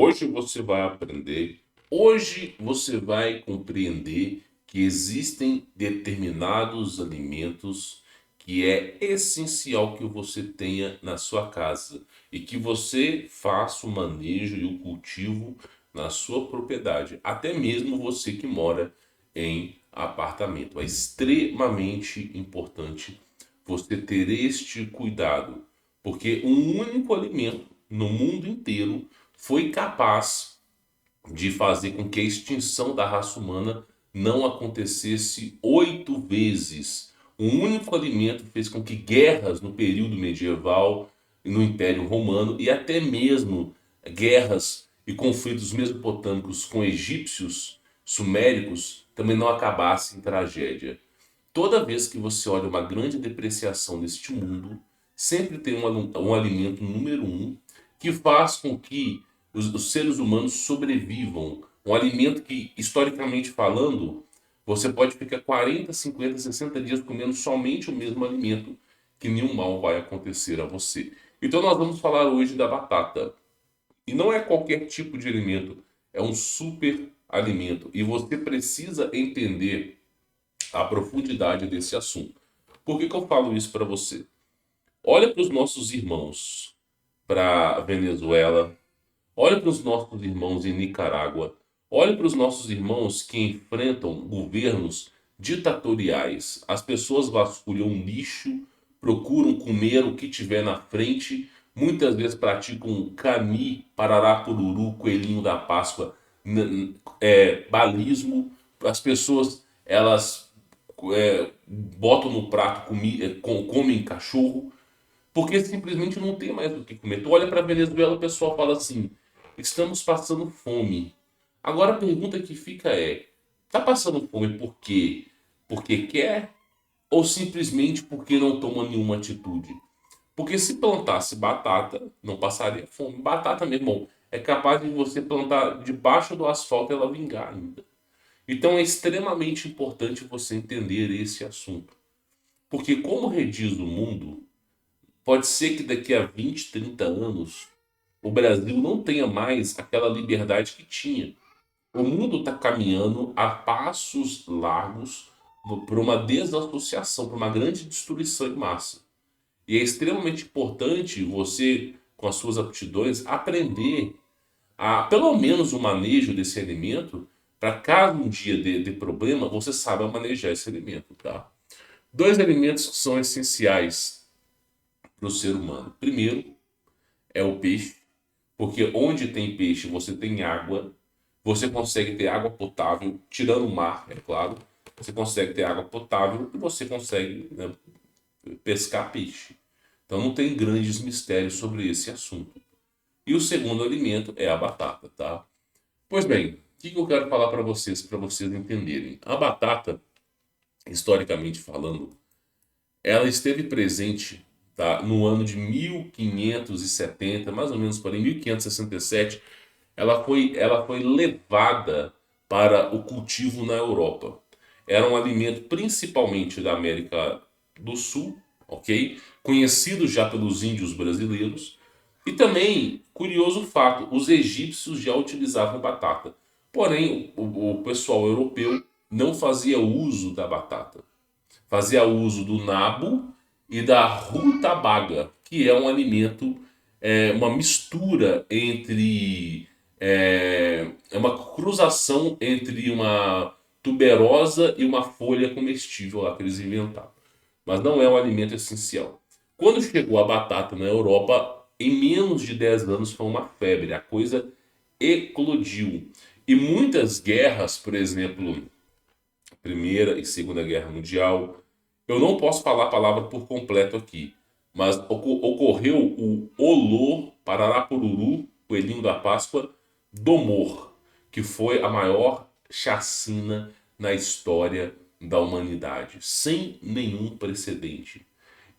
Hoje você vai aprender, hoje você vai compreender que existem determinados alimentos que é essencial que você tenha na sua casa e que você faça o manejo e o cultivo na sua propriedade, até mesmo você que mora em apartamento. É extremamente importante você ter este cuidado, porque um único alimento no mundo inteiro foi capaz de fazer com que a extinção da raça humana não acontecesse 8 vezes. Um único alimento fez com que guerras no período medieval, no Império Romano e até mesmo guerras e conflitos mesopotâmicos com egípcios, suméricos, também não acabassem em tragédia. Toda vez que você olha uma grande depreciação neste mundo, sempre tem um alimento número um que faz com que os seres humanos sobrevivam. Um alimento que, historicamente falando, você pode ficar 40, 50, 60 dias comendo somente o mesmo alimento, que nenhum mal vai acontecer a você. Então nós vamos falar hoje da batata. E não é qualquer tipo de alimento, é um super alimento. E você precisa entender a profundidade desse assunto. Por que eu falo isso para você? Olha para os nossos irmãos, para a Venezuela, olha para os nossos irmãos em Nicarágua, olha para os nossos irmãos que enfrentam governos ditatoriais. As pessoas vasculham lixo, procuram comer o que tiver na frente, muitas vezes praticam cani, parará, pururu, coelhinho da Páscoa, balismo. As pessoas elas botam no prato, comem cachorro, porque simplesmente não tem mais o que comer. Tu olha para a Venezuela, o pessoal fala assim: estamos passando fome. Agora a pergunta que fica é: tá passando fome por quê? Porque quer ou simplesmente porque não toma nenhuma atitude? Porque se plantasse batata, não passaria fome. Batata, meu irmão, é capaz de você plantar debaixo do asfalto e ela vingar ainda. Então é extremamente importante você entender esse assunto. Porque como rediz o mundo, pode ser que daqui a 20, 30 anos o Brasil não tenha mais aquela liberdade que tinha. O mundo está caminhando a passos largos para uma desassociação, para uma grande destruição em massa. E é extremamente importante você, com as suas aptidões, aprender a, pelo menos, o manejo desse alimento, para caso um dia dê problema, você saiba manejar esse alimento, tá? Dois alimentos que são essenciais para o ser humano. Primeiro é o peixe, porque onde tem peixe você tem água, você consegue ter água potável, tirando o mar, é claro. Você consegue ter água potável e você consegue, né, pescar peixe. Então não tem grandes mistérios sobre esse assunto. E o segundo alimento é a batata, tá? Pois bem, o que eu quero falar para vocês entenderem? A batata, historicamente falando, ela esteve presente, tá, no ano de 1570, mais ou menos por aí, 1567, ela foi levada para o cultivo na Europa. Era um alimento principalmente da América do Sul, ok? Conhecido já pelos índios brasileiros. E também, curioso fato, os egípcios já utilizavam batata. Porém, o pessoal europeu não fazia uso da batata. Fazia uso do nabo e da rutabaga, que é um alimento, uma mistura entre. É uma cruzação entre uma tuberosa e uma folha comestível lá que eles inventaram. Mas não é um alimento essencial. Quando chegou a batata na Europa, em menos de 10 anos foi uma febre. A coisa eclodiu. E muitas guerras, por exemplo, Primeira e Segunda Guerra Mundial. Eu não posso falar a palavra por completo aqui, mas ocorreu o Olô, Pararapururu, Coelhinho da Páscoa, do Mor, que foi a maior chacina na história da humanidade, sem nenhum precedente.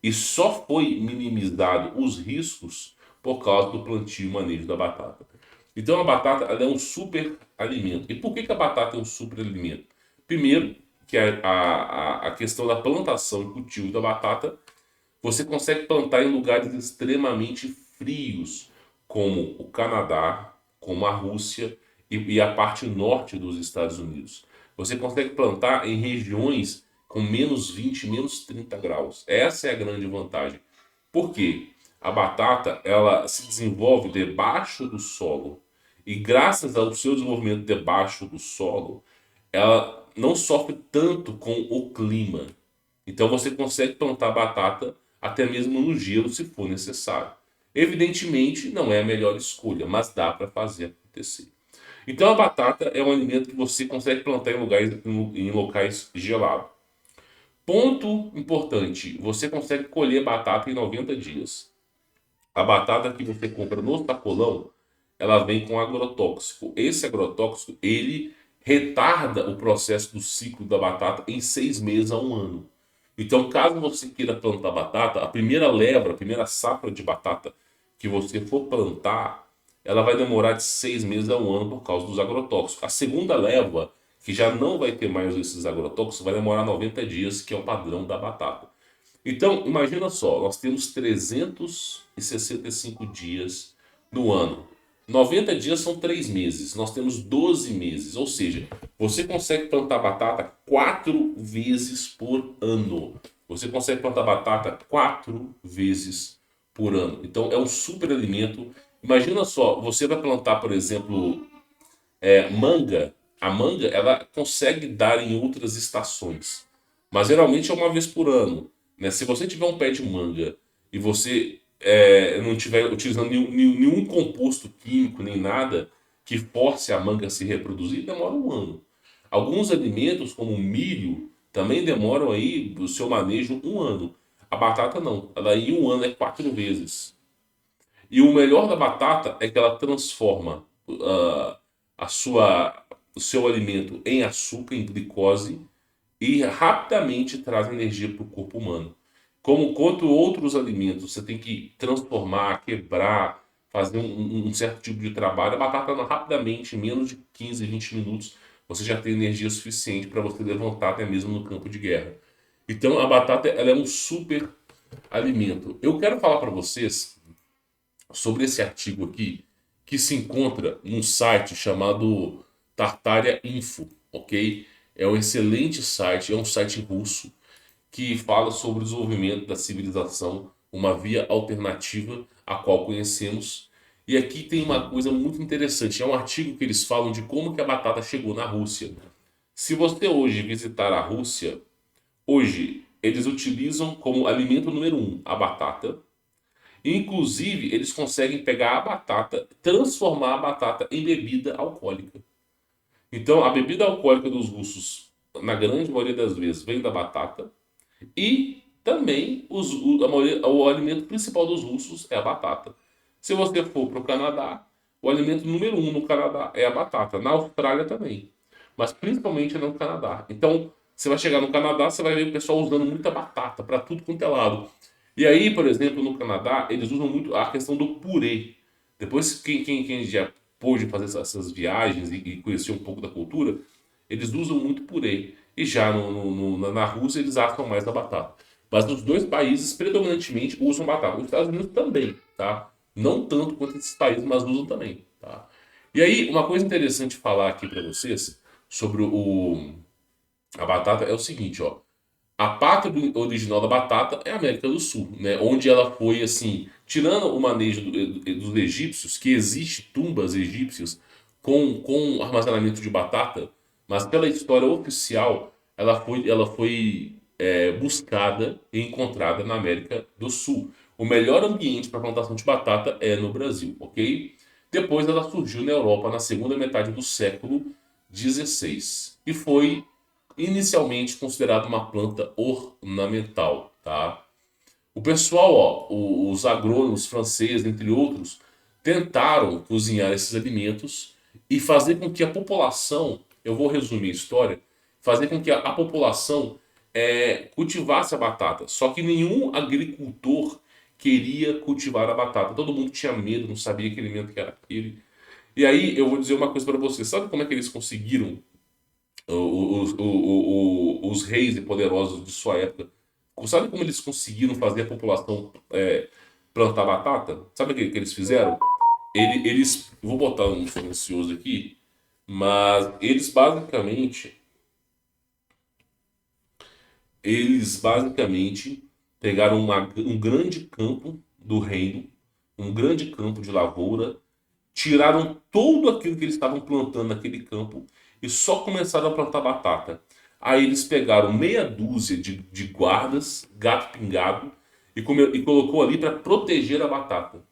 E só foi minimizado os riscos por causa do plantio e manejo da batata. Então a batata ela é um super alimento. E por que a batata é um super alimento? Primeiro, que é a questão da plantação e cultivo da batata, você consegue plantar em lugares extremamente frios, como o Canadá, como a Rússia e a parte norte dos Estados Unidos. Você consegue plantar em regiões com menos 20, menos 30 graus. Essa é a grande vantagem. Por quê? A batata ela se desenvolve debaixo do solo e graças ao seu desenvolvimento debaixo do solo, ela não sofre tanto com o clima. Então você consegue plantar batata até mesmo no gelo se for necessário. Evidentemente não é a melhor escolha, mas dá para fazer acontecer. Então a batata é um alimento que você consegue plantar em locais gelados. Ponto importante, você consegue colher batata em 90 dias. A batata que você compra no sacolão, ela vem com agrotóxico. Esse agrotóxico, ele retarda o processo do ciclo da batata em 6 meses a um ano. Então, caso você queira plantar batata, a primeira leva, a primeira safra de batata que você for plantar, ela vai demorar de 6 meses a um ano por causa dos agrotóxicos. A segunda leva, que já não vai ter mais esses agrotóxicos, vai demorar 90 dias, que é o padrão da batata. Então, imagina só, nós temos 365 dias no ano. 90 dias são 3 meses, nós temos 12 meses, ou seja, você consegue plantar batata 4 vezes por ano. Você consegue plantar batata 4 vezes por ano. Então, é um super alimento. Imagina só, você vai plantar, por exemplo, manga. A manga, ela consegue dar em outras estações, mas geralmente é uma vez por ano, né? Se você tiver um pé de manga e você não estiver utilizando nenhum composto químico nem nada que force a manga a se reproduzir, demora um ano. Alguns alimentos, como o milho, também demoram aí o seu manejo um ano. A batata não, ela em um ano é 4 vezes. E o melhor da batata é que ela transforma a sua, o seu alimento em açúcar, em glicose, e rapidamente traz energia para o corpo humano. Como quanto outros alimentos você tem que transformar, quebrar, fazer um certo tipo de trabalho, a batata rapidamente, em menos de 15, 20 minutos, você já tem energia suficiente para você levantar até mesmo no campo de guerra. Então a batata ela é um super alimento. Eu quero falar para vocês sobre esse artigo aqui, que se encontra num site chamado Tartaria Info, ok? É um excelente site, é um site russo que fala sobre o desenvolvimento da civilização, uma via alternativa a qual conhecemos. E aqui tem uma coisa muito interessante, é um artigo que eles falam de como que a batata chegou na Rússia. Se você hoje visitar a Rússia, hoje eles utilizam como alimento número um a batata. Inclusive, eles conseguem pegar a batata, transformar a batata em bebida alcoólica. Então, a bebida alcoólica dos russos, na grande maioria das vezes, vem da batata. E também o alimento principal dos russos é a batata. Se você for para o Canadá, o alimento número um no Canadá é a batata. Na Austrália também. Mas principalmente no Canadá. Então, você vai chegar no Canadá, você vai ver o pessoal usando muita batata para tudo quanto é lado. E aí, por exemplo, no Canadá, eles usam muito a questão do purê. Depois, quem já pôde fazer essas viagens e conhecer um pouco da cultura, eles usam muito purê. E já na Rússia, eles assam mais a batata. Mas nos dois países, predominantemente, usam batata. Os Estados Unidos também, tá? Não tanto quanto esses países, mas usam também, tá? E aí, uma coisa interessante falar aqui para vocês sobre a batata é o seguinte, ó. A pátria original da batata é a América do Sul, né? Onde ela foi assim, tirando o manejo dos egípcios, que existe tumbas egípcias com armazenamento de batata, mas pela história oficial, ela foi buscada e encontrada na América do Sul. O melhor ambiente para plantação de batata é no Brasil, ok? Depois ela surgiu na Europa na segunda metade do século XVI e foi inicialmente considerado uma planta ornamental, tá? O pessoal, ó, os agrônomos franceses, entre outros, tentaram cozinhar esses alimentos e fazer com que a população, eu vou resumir a história, fazer com que a população cultivasse a batata. Só que nenhum agricultor queria cultivar a batata. Todo mundo tinha medo, não sabia que alimento que era aquele. E aí eu vou dizer uma coisa para você. Sabe como é que eles conseguiram os reis e poderosos de sua época, sabe como eles conseguiram fazer a população plantar batata? Sabe o que eles fizeram? eles, vou botar um silencioso aqui, mas eles basicamente pegaram um grande campo do reino, um grande campo de lavoura, tiraram tudo aquilo que eles estavam plantando naquele campo e só começaram a plantar batata. Aí eles pegaram meia dúzia de guardas, gato pingado, e colocou ali para proteger a batata.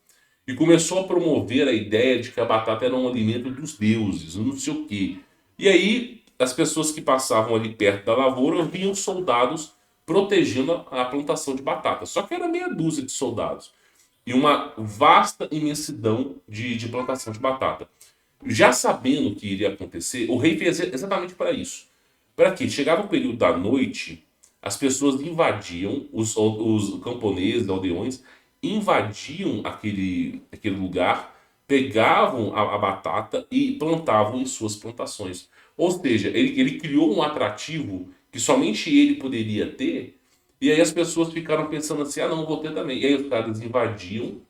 E começou a promover a ideia de que a batata era um alimento dos deuses, não sei o quê. E aí as pessoas que passavam ali perto da lavoura viam soldados protegendo a plantação de batata. Só que era meia dúzia de soldados e uma vasta imensidão de plantação de batata. Já sabendo o que iria acontecer, o rei fez exatamente para isso. Para quê? Chegava o período da noite, as pessoas invadiam, os camponeses, aldeões, invadiam aquele lugar, pegavam a batata e plantavam em suas plantações. Ou seja, ele criou um atrativo que somente ele poderia ter, e aí as pessoas ficaram pensando assim: ah, não, vou ter também. E aí os caras invadiam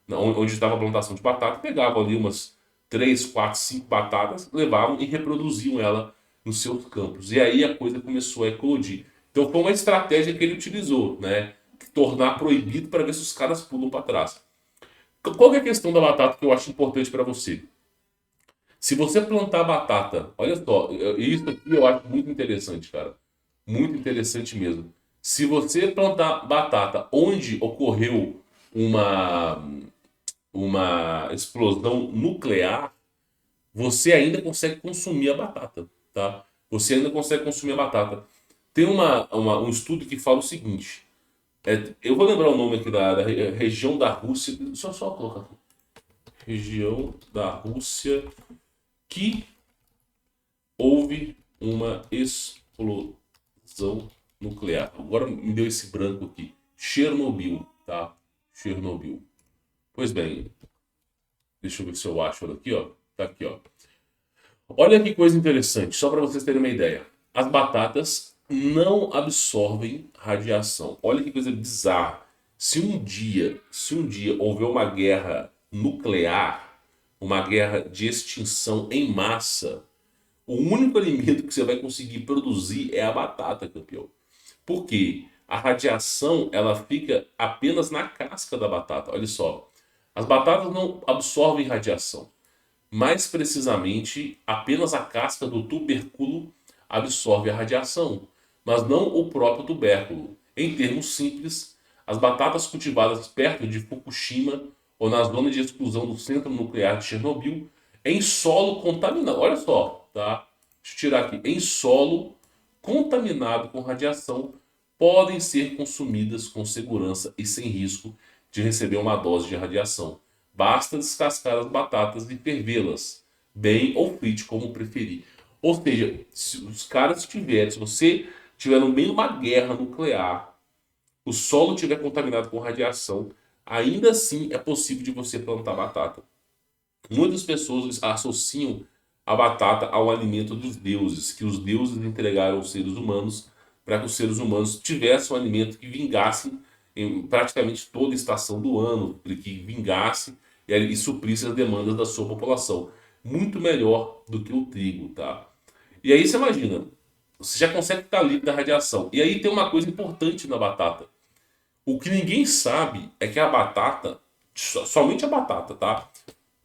onde estava a plantação de batata, pegavam ali umas 3, 4, 5 batatas, levavam e reproduziam ela nos seus campos. E aí a coisa começou a eclodir. Então foi uma estratégia que ele utilizou, né? Tornar proibido para ver se os caras pulam para trás. Qual que é a questão da batata que eu acho importante para você? Se você plantar batata, olha só, isso aqui eu acho muito interessante, cara. Muito interessante mesmo. Se você plantar batata onde ocorreu uma, uma explosão nuclear, você ainda consegue consumir a batata, tá? Você ainda consegue consumir a batata. Tem um estudo que fala o seguinte. Eu vou lembrar o nome aqui da região da Rússia. Deixa eu só colocar aqui. Região da Rússia que houve uma explosão nuclear. Agora me deu esse branco aqui. Chernobyl, tá? Chernobyl. Pois bem, deixa eu ver se eu acho ela aqui, ó. Tá aqui, ó. Olha que coisa interessante, só para vocês terem uma ideia. As batatas não absorvem radiação. Olha que coisa bizarra. Se um dia houver uma guerra nuclear, uma guerra de extinção em massa, o único alimento que você vai conseguir produzir é a batata, campeão. Por quê? A radiação ela fica apenas na casca da batata. Olha só. As batatas não absorvem radiação. Mais precisamente, apenas a casca do tubérculo absorve a radiação, mas não o próprio tubérculo. Em termos simples, as batatas cultivadas perto de Fukushima ou na zona de exclusão do centro nuclear de Chernobyl, em solo contaminado. Olha só, tá? Deixa eu tirar aqui. Em solo contaminado com radiação, podem ser consumidas com segurança e sem risco de receber uma dose de radiação. Basta descascar as batatas e fervê-las, bem ou frite, como preferir. Ou seja, se os caras tiverem, se você estiver no meio de uma guerra nuclear, o solo estiver contaminado com radiação, ainda assim é possível de você plantar batata. Muitas pessoas associam a batata ao alimento dos deuses, que os deuses entregaram aos seres humanos para que os seres humanos tivessem um alimento que vingasse em praticamente toda a estação do ano, que vingasse e suprisse as demandas da sua população. Muito melhor do que o trigo, tá? E aí você imagina, você já consegue ficar livre da radiação. E aí tem uma coisa importante na batata. O que ninguém sabe é que a batata, somente a batata, tá?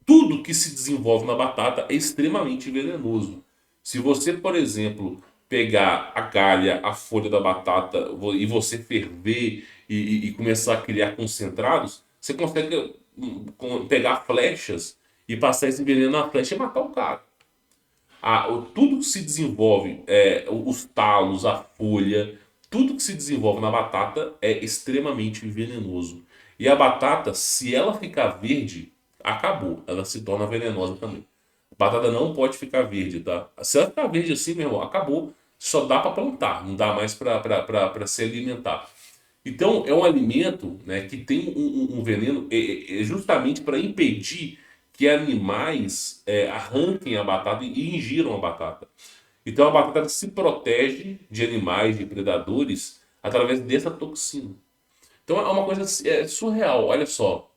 Tudo que se desenvolve na batata é extremamente venenoso. Se você, por exemplo, pegar a galha, a folha da batata e você ferver e começar a criar concentrados, você consegue pegar flechas e passar esse veneno na flecha e matar o cara. Tudo que se desenvolve, os talos, a folha, tudo que se desenvolve na batata é extremamente venenoso. E a batata, se ela ficar verde, acabou. Ela se torna venenosa também. A batata não pode ficar verde, tá? Se ela ficar verde assim, meu irmão, acabou. Só dá para plantar, não dá mais para se alimentar. Então, é um alimento, né, que tem um veneno justamente para impedir que animais arranquem a batata e ingiram a batata. Então, a batata se protege de animais, de predadores, através dessa toxina. Então, é uma coisa surreal. Olha só.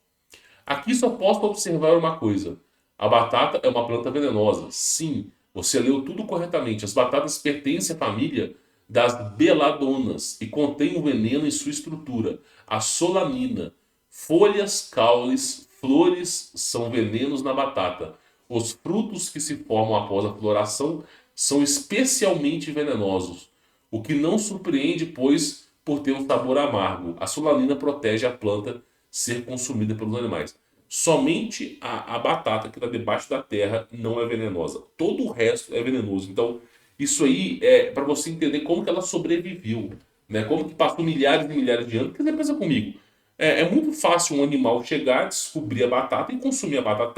Aqui só posso observar uma coisa. A batata é uma planta venenosa. Sim, você leu tudo corretamente. As batatas pertencem à família das beladonas e contêm um veneno em sua estrutura, a solanina. Folhas, caules, flores são venenos na batata. Os frutos que se formam após a floração são especialmente venenosos, o que não surpreende, pois, por ter um sabor amargo. A solanina protege a planta ser consumida pelos animais. Somente a batata que está debaixo da terra não é venenosa. Todo o resto é venenoso. Então, isso aí é para você entender como que ela sobreviveu, né? Como que passou milhares e milhares de anos. Quer dizer, pensa comigo. É muito fácil um animal chegar, descobrir a batata e consumir a batata.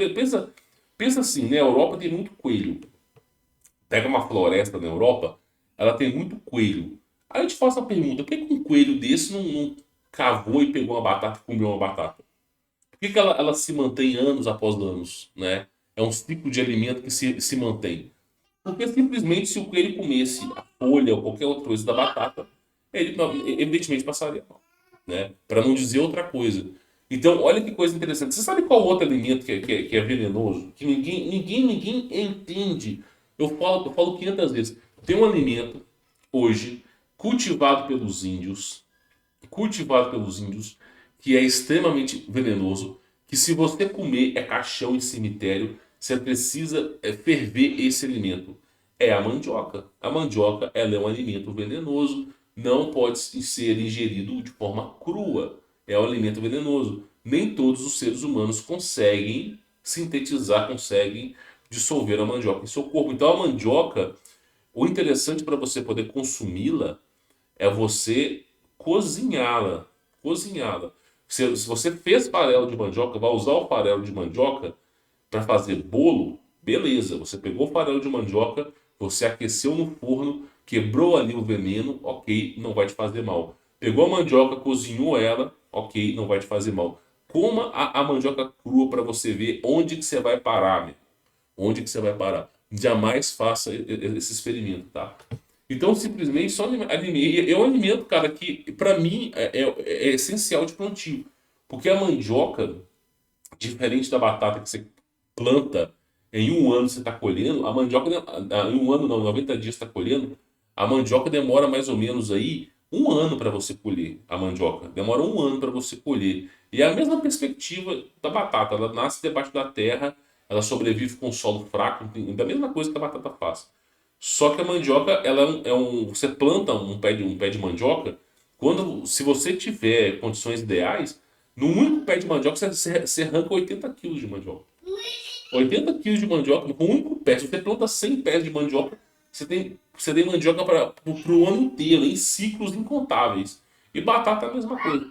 Pensa assim, na Europa tem muito coelho. Pega uma floresta na Europa, ela tem muito coelho. Aí eu te faço a pergunta, por que que um coelho desse não cavou e pegou uma batata e comeu uma batata? Por que que ela se mantém anos após anos, né? É um ciclo de alimento que se mantém. Porque simplesmente se o coelho comesse a folha ou qualquer outra coisa da batata, ele evidentemente passaria mal, né? Para não dizer outra coisa. Então, olha que coisa interessante. Você sabe qual outro alimento que é venenoso? Que ninguém entende. Eu falo 500 vezes. Tem um alimento, hoje, cultivado pelos índios, cultivado pelos índios, que é extremamente venenoso, que se você comer é caixão em cemitério, você precisa ferver esse alimento. É a mandioca. A mandioca ela é um alimento venenoso, não pode ser ingerido de forma crua. É um alimento venenoso. Nem todos os seres humanos conseguem sintetizar, conseguem dissolver a mandioca em seu corpo. Então a mandioca, o interessante para você poder consumi-la é você cozinhá-la. Cozinhá-la. Se você fez farelo de mandioca, vai usar o farelo de mandioca para fazer bolo, beleza. Você pegou o farelo de mandioca, você aqueceu no forno, quebrou ali o veneno, ok, não vai te fazer mal. Pegou a mandioca, cozinhou ela, ok, não vai te fazer mal. Coma a mandioca crua para você ver onde que você vai parar, meu. Onde que você vai parar. Jamais faça esse experimento, tá? Então, simplesmente, só alimento. É um alimento, cara, que para mim é essencial de plantio. Porque a mandioca, diferente da batata que você planta, em um ano você está colhendo, a mandioca, em um ano não, 90 dias você está colhendo, a mandioca demora mais ou menos aí um ano para você colher a mandioca. Demora um ano para você colher. E é a mesma perspectiva da batata. Ela nasce debaixo da terra, ela sobrevive com solo fraco, da mesma coisa que a batata faz. Só que a mandioca, ela você planta um pé de mandioca, se você tiver condições ideais, no único pé de mandioca você arranca 80 quilos de mandioca. 80 quilos de mandioca no único pé. Se você planta 100 pés de mandioca, você tem mandioca para o ano inteiro, em ciclos incontáveis. E batata é a mesma coisa.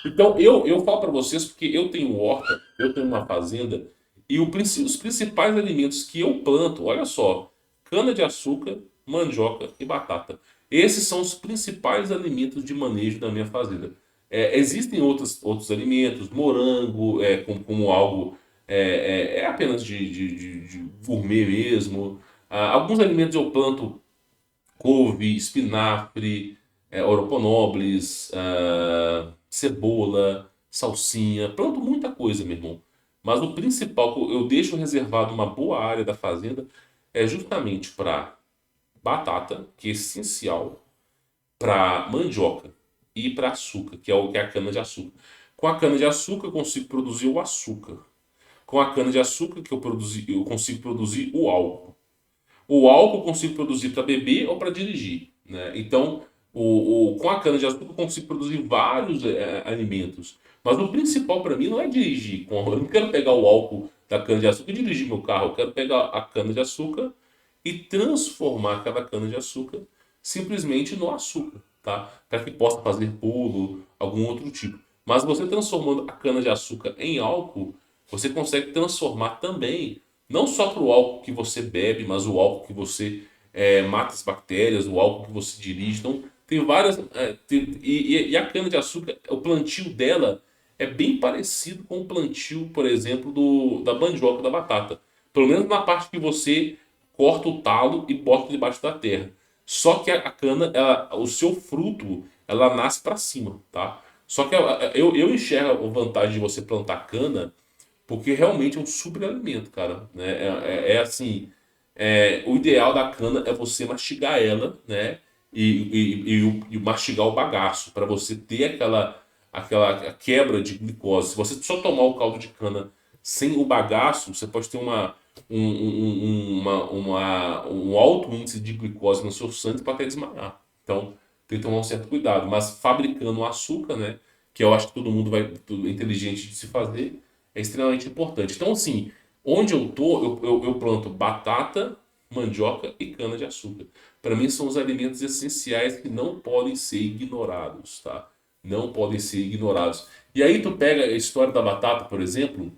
Então eu falo para vocês porque eu tenho horta, eu tenho uma fazenda, e os principais alimentos que eu planto, olha só, cana-de-açúcar, mandioca e batata. Esses são os principais alimentos de manejo da minha fazenda. Existem outros alimentos, morango, como algo apenas de gourmet mesmo. Alguns alimentos eu planto couve, espinafre, oroponoblis, cebola, salsinha. Planto muita coisa, meu irmão. Mas o principal, eu deixo reservado uma boa área da fazenda, é justamente para batata, que é essencial, para mandioca e para açúcar, que é a cana-de-açúcar. Com a cana-de-açúcar eu consigo produzir o açúcar. Com a cana-de-açúcar que eu consigo produzir o álcool. O álcool eu consigo produzir para beber ou para dirigir, né? Então, com a cana-de-açúcar eu consigo produzir vários alimentos. Mas o principal para mim não é dirigir. Eu não quero pegar o álcool da cana-de-açúcar e dirigir meu carro. Eu quero pegar a cana-de-açúcar e transformar aquela cana-de-açúcar simplesmente no açúcar, tá? Para que possa fazer bolo, algum outro tipo. Mas você transformando a cana-de-açúcar em álcool, você consegue transformar também, não só para o álcool que você bebe, mas o álcool que você mata as bactérias, o álcool que você dirige. Então, tem várias. E a cana-de-açúcar, o plantio dela é bem parecido com o plantio, por exemplo, da mandioca, da batata. Pelo menos na parte que você corta o talo e bota debaixo da terra. Só que a cana, o seu fruto, ela nasce para cima, tá? Só que eu enxergo a vantagem de você plantar cana porque realmente é um superalimento, cara, né? Assim, o ideal da cana é você mastigar ela, né? E mastigar o bagaço para você ter aquela quebra de glicose. Se você só tomar o caldo de cana sem o bagaço, você pode ter um alto índice de glicose no seu sangue para até desmaiar. Então, tem que tomar um certo cuidado. Mas fabricando o açúcar, né? Que eu acho que todo mundo vai tudo inteligente de se fazer, é extremamente importante. Então, assim, onde eu tô, eu planto batata, mandioca e cana-de-açúcar. Para mim, são os alimentos essenciais que não podem ser ignorados, tá? Não podem ser ignorados. E aí tu pega a história da batata, por exemplo,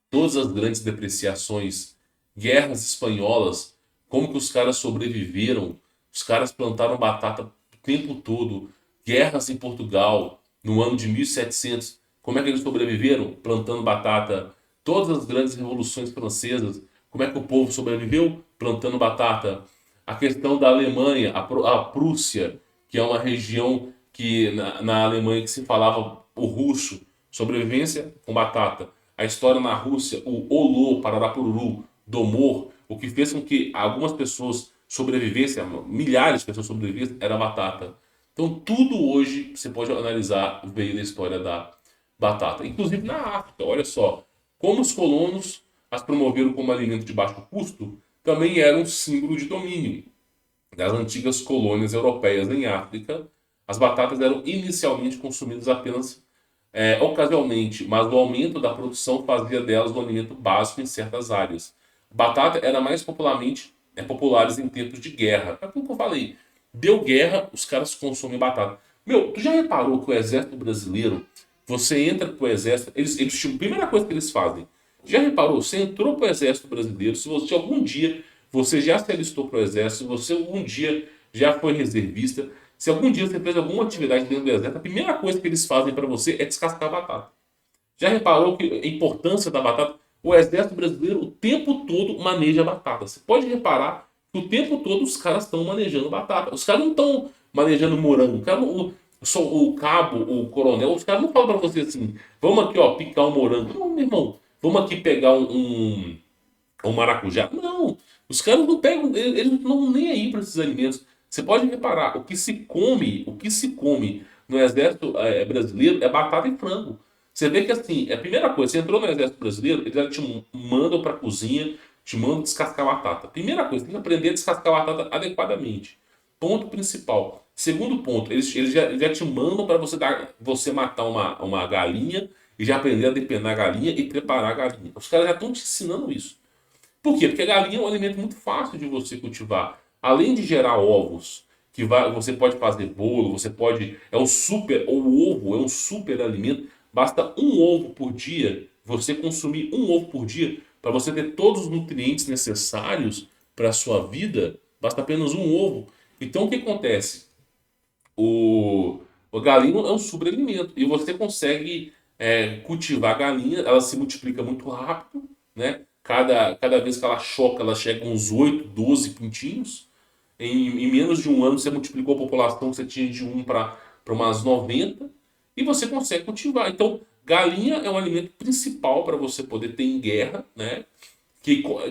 todas as grandes depreciações, guerras espanholas, como que os caras sobreviveram, os caras plantaram batata o tempo todo, guerras em Portugal, no ano de 1700, como é que eles sobreviveram? Plantando batata. Todas as grandes revoluções francesas, como é que o povo sobreviveu? Plantando batata. A questão da Alemanha, a Prússia, que é uma região que na Alemanha que se falava o russo, sobrevivência com batata. A história na Rússia, o Olô, Pararapururu, Domor, o que fez com que algumas pessoas sobrevivessem, milhares de pessoas sobrevivessem, era a batata. Então tudo hoje você pode analisar veio da história da batata. Inclusive na África, olha só, como os colonos as promoveram como alimento de baixo custo, também era um símbolo de domínio das antigas colônias europeias em África. As batatas eram inicialmente consumidas apenas ocasionalmente, mas o aumento da produção fazia delas um alimento básico em certas áreas. Batata era mais populares em tempos de guerra. É como eu falei, deu guerra, os caras consomem batata. Meu, tu já reparou que o exército brasileiro, você entra pro exército, a primeira coisa que eles fazem, já reparou, você entrou pro exército brasileiro, se você algum dia você já se alistou pro exército, se você algum dia já foi reservista, se algum dia você fez alguma atividade dentro do exército, a primeira coisa que eles fazem para você é descascar a batata. Já reparou que a importância da batata? O exército brasileiro o tempo todo maneja batata. Você pode reparar que o tempo todo os caras estão manejando batata. Os caras não estão manejando morango. O cabo, o coronel, os caras não falam para você assim: vamos aqui, ó, picar um morango. Não, meu irmão, vamos aqui pegar um maracujá. Não, os caras não pegam, eles não estão nem aí para esses alimentos. Você pode reparar, o que se come no exército brasileiro é batata e frango. Você vê que assim, é a primeira coisa, você entrou no exército brasileiro, eles já te mandam para a cozinha, te mandam descascar batata. Primeira coisa, tem que aprender a descascar batata adequadamente. Ponto principal. Segundo ponto, eles já te mandam para você matar uma galinha e já aprender a depenar a galinha e preparar a galinha. Os caras já estão te ensinando isso. Por quê? Porque a galinha é um alimento muito fácil de você cultivar. Além de gerar ovos, você pode fazer bolo, você pode. O ovo é um super alimento. Basta um ovo por dia, você consumir um ovo por dia, para você ter todos os nutrientes necessários para a sua vida, basta apenas um ovo. Então o que acontece? O, o galinho é um superalimento. E você consegue cultivar a galinha, ela se multiplica muito rápido, né? Cada vez que ela choca, ela chega a uns 8 12 pintinhos. Em menos de um ano, você multiplicou a população que você tinha de um para umas 90 e você consegue cultivar. Então, galinha é um alimento principal para você poder ter em guerra, né?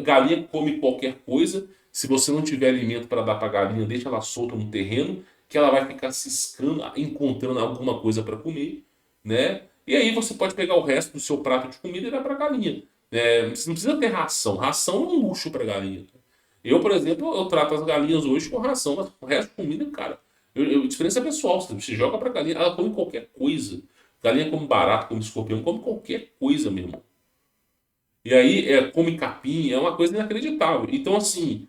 Galinha come qualquer coisa. Se você não tiver alimento para dar para galinha, deixa ela solta no terreno, que ela vai ficar ciscando, encontrando alguma coisa para comer, né? E aí você pode pegar o resto do seu prato de comida e dar para galinha. Você não precisa ter ração. Ração é um luxo para galinha. Eu, por exemplo, eu trato as galinhas hoje com ração, mas o resto de comida, cara, diferença é pessoal. Você joga pra galinha, ela come qualquer coisa. Galinha come barato, come escorpião, come qualquer coisa, meu irmão. E aí, come capim, é uma coisa inacreditável. Então, assim,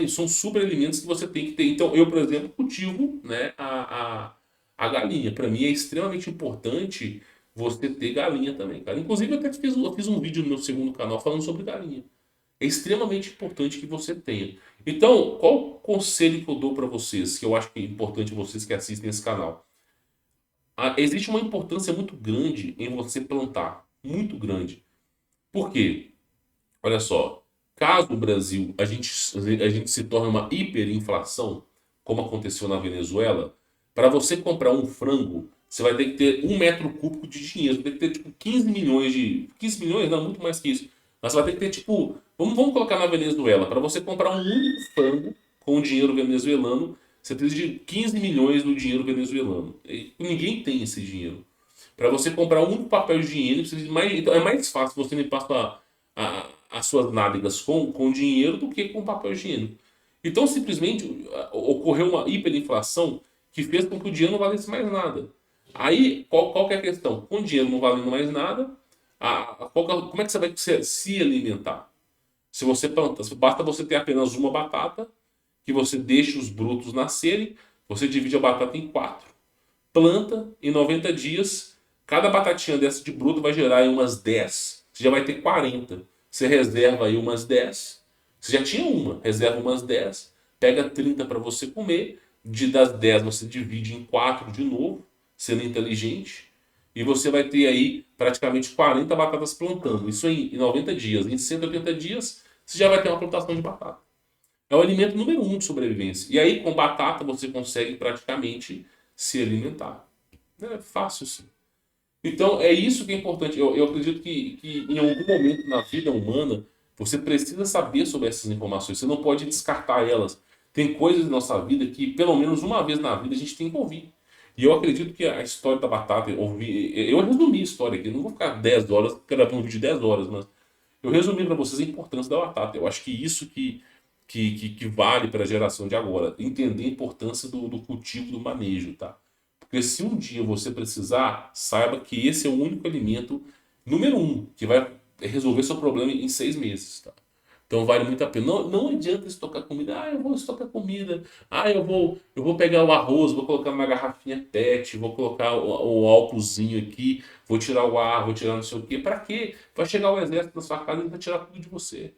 são super alimentos que você tem que ter. Então, eu, por exemplo, cultivo, né, a galinha. Para mim é extremamente importante você ter galinha também, cara. Inclusive, eu fiz um vídeo no meu segundo canal falando sobre galinha. É extremamente importante que você tenha. Então, qual o conselho que eu dou para vocês, que eu acho que é importante vocês que assistem esse canal? Existe uma importância muito grande em você plantar. Muito grande. Por quê? Olha só. Caso o Brasil, a gente se torne uma hiperinflação, como aconteceu na Venezuela, para você comprar um frango, você vai ter que ter 1 metro cúbico de dinheiro. Você vai ter que ter tipo 15 milhões de. 15 milhões? Não, muito mais que isso. Mas você vai ter que ter tipo. Vamos colocar na Venezuela. Para você comprar um único frango com o dinheiro venezuelano, você precisa de 15 milhões do dinheiro venezuelano. E ninguém tem esse dinheiro. Para você comprar um único papel higiênico, precisa de mais, então é mais fácil você limpar as suas nádegas com dinheiro do que com papel higiênico. Então, simplesmente, ocorreu uma hiperinflação que fez com que o dinheiro não valesse mais nada. Aí, qual que é a questão? Com o dinheiro não valendo mais nada, como é que você vai se alimentar? Se você planta, basta você ter apenas uma batata, que você deixa os brotos nascerem, você divide a batata em 4, planta, em 90 dias, cada batatinha dessa de broto vai gerar aí umas 10. Você já vai ter 40. Você reserva aí umas 10. Você já tinha uma, reserva umas 10. Pega 30 para você comer. Das 10 você divide em 4 de novo, sendo inteligente. E você vai ter aí praticamente 40 batatas plantando. Isso em 90 dias. Em 180 dias, você já vai ter uma plantação de batata. É o alimento número 1 de sobrevivência. E aí, com batata, você consegue praticamente se alimentar. É fácil, sim. Então, é isso que é importante. Eu acredito que em algum momento na vida humana, você precisa saber sobre essas informações. Você não pode descartar elas. Tem coisas na nossa vida que, pelo menos uma vez na vida, a gente tem que ouvir. E eu acredito que a história da batata, eu resumi a história aqui. Não vou ficar 10 horas, gravando um vídeo de 10 horas, mas eu resumi para vocês a importância da batata. Eu acho que isso que vale para a geração de agora. Entender a importância do cultivo, do manejo, tá? Porque se um dia você precisar, saiba que esse é o único alimento número 1 que vai resolver seu problema em 6 meses, tá? Então vale muito a pena. Não adianta estocar comida. Ah, eu vou estocar comida. Ah, eu vou pegar o arroz, vou colocar numa garrafinha PET, vou colocar o álcoolzinho aqui, vou tirar o ar, vou tirar não sei o quê. Pra quê? Vai chegar o exército na sua casa e vai tirar tudo de você.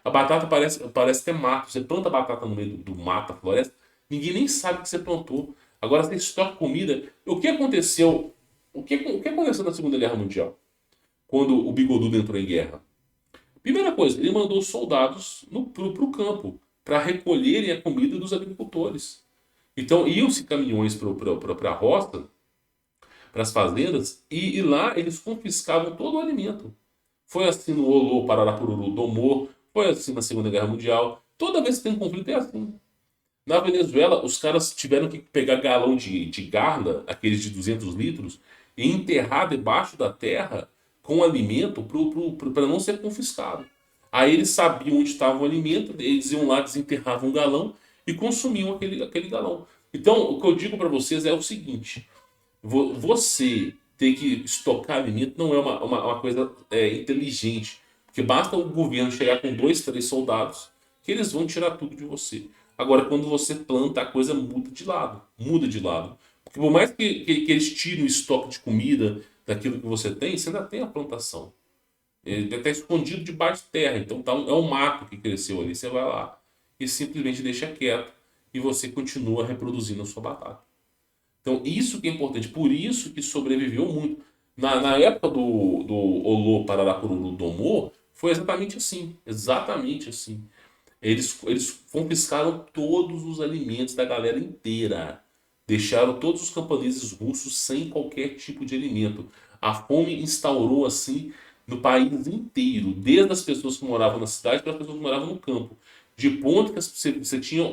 A batata parece ter mato. Você planta batata no meio do mato, da floresta, ninguém nem sabe que você plantou. Agora você estoca comida. O que aconteceu? O que aconteceu na Segunda Guerra Mundial? Quando o Bigodudo entrou em guerra? Primeira coisa, ele mandou soldados pro campo para recolherem a comida dos agricultores. Então iam-se caminhões para a roça, para as fazendas, e lá eles confiscavam todo o alimento. Foi assim no Olô, Pararapururu, Domô, foi assim na Segunda Guerra Mundial. Toda vez que tem um conflito é assim. Na Venezuela, os caras tiveram que pegar galão de garla, aqueles de 200 litros, e enterrar debaixo da terra com alimento para não ser confiscado. Aí eles sabiam onde estava o alimento, eles iam lá, desenterravam um galão e consumiam aquele galão. Então, o que eu digo para vocês é o seguinte: você ter que estocar alimento não é uma coisa inteligente. Porque basta o governo chegar com 2, 3 soldados que eles vão tirar tudo de você. Agora, quando você planta, a coisa muda de lado. Muda de lado. Porque por mais que eles tirem o estoque de comida daquilo que você ainda tem a plantação. Ele está escondido debaixo de terra. Então é um mato que cresceu ali. Você vai lá e simplesmente deixa quieto. E você continua reproduzindo a sua batata. Então, isso que é importante. Por isso que sobreviveu muito. Na época do Olô, Pararapuru, Domô, foi exatamente assim. Exatamente assim. Eles confiscaram todos os alimentos da galera inteira. Deixaram todos os camponeses russos sem qualquer tipo de alimento. A fome instaurou assim no país inteiro. Desde as pessoas que moravam na cidade para as pessoas que moravam no campo. De ponto que você tinha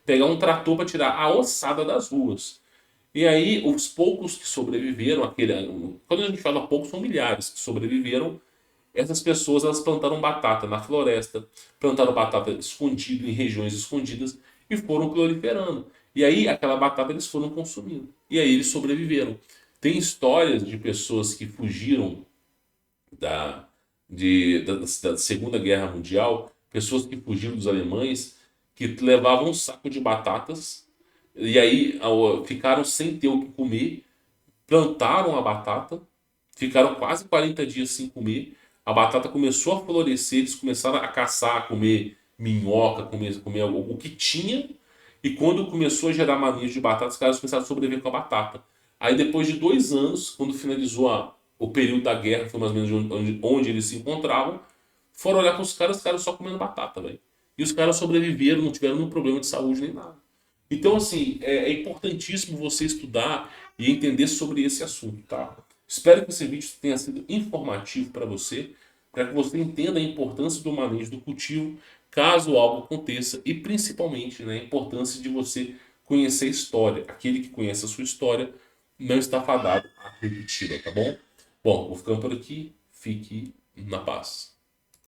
pegar um trator para tirar a ossada das ruas. E aí, os poucos que sobreviveram, quando a gente fala poucos, são milhares que sobreviveram. Essas pessoas elas plantaram batata na floresta, plantaram batata escondido em regiões escondidas e foram proliferando. E aí, aquela batata eles foram consumindo. E aí, eles sobreviveram. Tem histórias de pessoas que fugiram da, da Segunda Guerra Mundial, pessoas que fugiram dos alemães, que levavam um saco de batatas e aí ficaram sem ter o que comer, plantaram a batata, ficaram quase 40 dias sem comer, a batata começou a florescer, eles começaram a caçar, a comer minhoca, comer o que tinha, e quando começou a gerar manejo de batata, os caras começaram a sobreviver com a batata. Aí depois de 2 anos, quando finalizou o período da guerra, foi mais ou menos onde eles se encontravam, foram olhar para os caras só comendo batata, velho. E os caras sobreviveram, não tiveram nenhum problema de saúde nem nada. Então, assim, é importantíssimo você estudar e entender sobre esse assunto, tá? Espero que esse vídeo tenha sido informativo para que você entenda a importância do manejo do cultivo, caso algo aconteça, e principalmente, né, a importância de você conhecer a história. Aquele que conhece a sua história não está fadado a repeti-la, tá bom? Bom, vou ficando por aqui. Fique na paz.